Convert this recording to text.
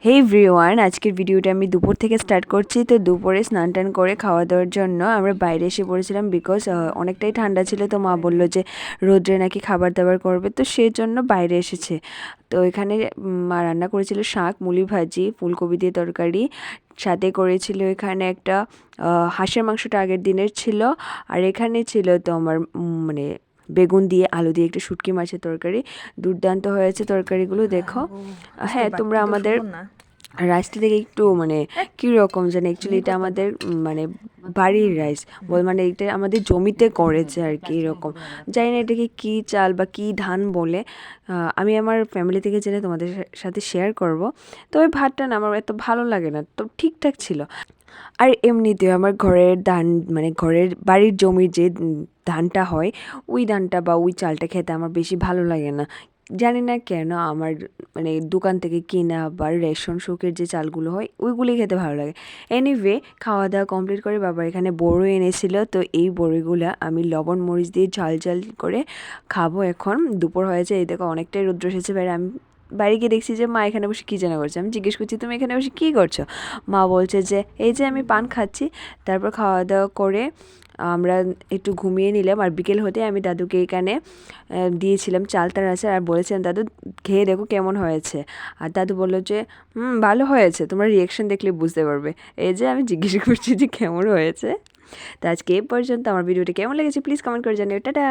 হে everyone, আজকের ভিডিওটা আমি দুপুর থেকে স্টার্ট করছি। তো দুপুরে স্নান টান করে খাওয়া দাওয়ার জন্য আমরা বাইরে এসে পড়েছিলাম, বিকজ অনেকটাই ঠান্ডা ছিল। তো মা বললো যে রোদ্রে নাকি খাবার দাবার করবে, তো সেই জন্য বাইরে এসেছে। তো এখানে মা রান্না করেছিল শাক, মুলি ভাজি, ফুলকপি দিয়ে তরকারি, সাথে করেছিল এখানে একটা হাঁসের মাংসটা আগের দিনের ছিল। আর এখানে ছিল তো আমার মানে বেগুন দিয়ে আলু দিয়ে একটা শুটকি মাছের তরকারি। দুর্দান্ত হয়েছে তরকারিগুলো, দেখো। হ্যাঁ, তোমরা আমাদের রাইসটা থেকে একটু মানে কীরকম জানি, অ্যাকচুয়ালি এটা আমাদের মানে বাড়ির রাইস মানে এটা আমাদের জমিতে করেছে আর কি, এরকম। জানি না এটাকে কী চাল বা কী ধান বলে। আমি আমার ফ্যামিলি থেকে জেনে তোমাদের সাথে শেয়ার করব। তো ওই ভাতটা না আমার এত ভালো লাগে না, তো ঠিকঠাক ছিল। আর এমনিতেও আমার ঘরের ধান মানে ঘরের বাড়ির জমির যে ধানটা হয়, ওই ধানটা বা ওই চালটা খেতে আমার বেশি ভালো লাগে না। জানি না কেন, আমার মানে দোকান থেকে কিনা বা রেশন শোকের যে চালগুলো হয় ওইগুলি খেতে ভালো লাগে। এনিওয়ে, খাওয়া দাওয়া কমপ্লিট করে বাবা এখানে বড়ি এনেছিল। তো এই বড়িগুলো আমি লবণ মরিচ দিয়ে ঝাল ঝাল করে খাবো। এখন দুপুর হয়েছে, এই দেখো অনেকটাই রৌদ্র এসেছে বাইরে। আমি বাড়ি গিয়ে দেখছি যে মা এখানে বসে কী যেন করছে। আমি জিজ্ঞেস করছি, তুমি এখানে বসে কী করছো? মা বলছে যে এই যে আমি পান খাচ্ছি। তারপর খাওয়া দাওয়া করে আমরা একটু ঘুমিয়ে নিলাম। আর বিকেল হতে আমি দাদুকে এখানে দিয়েছিলাম চালতার আচার, আর বলেছিলাম দাদু খেয়ে দেখো কেমন হয়েছে। আর দাদু বললো যে ভালো হয়েছে, তোমার রিয়াকশন দেখলে বুঝতে পারবে। এই যে আমি জিজ্ঞেস করছি যে কেমন হয়েছে। তো আজকে এই পর্যন্ত। আমার ভিডিওটি কেমন লেগেছে প্লিজ কমেন্ট করে জানিও। টাটা।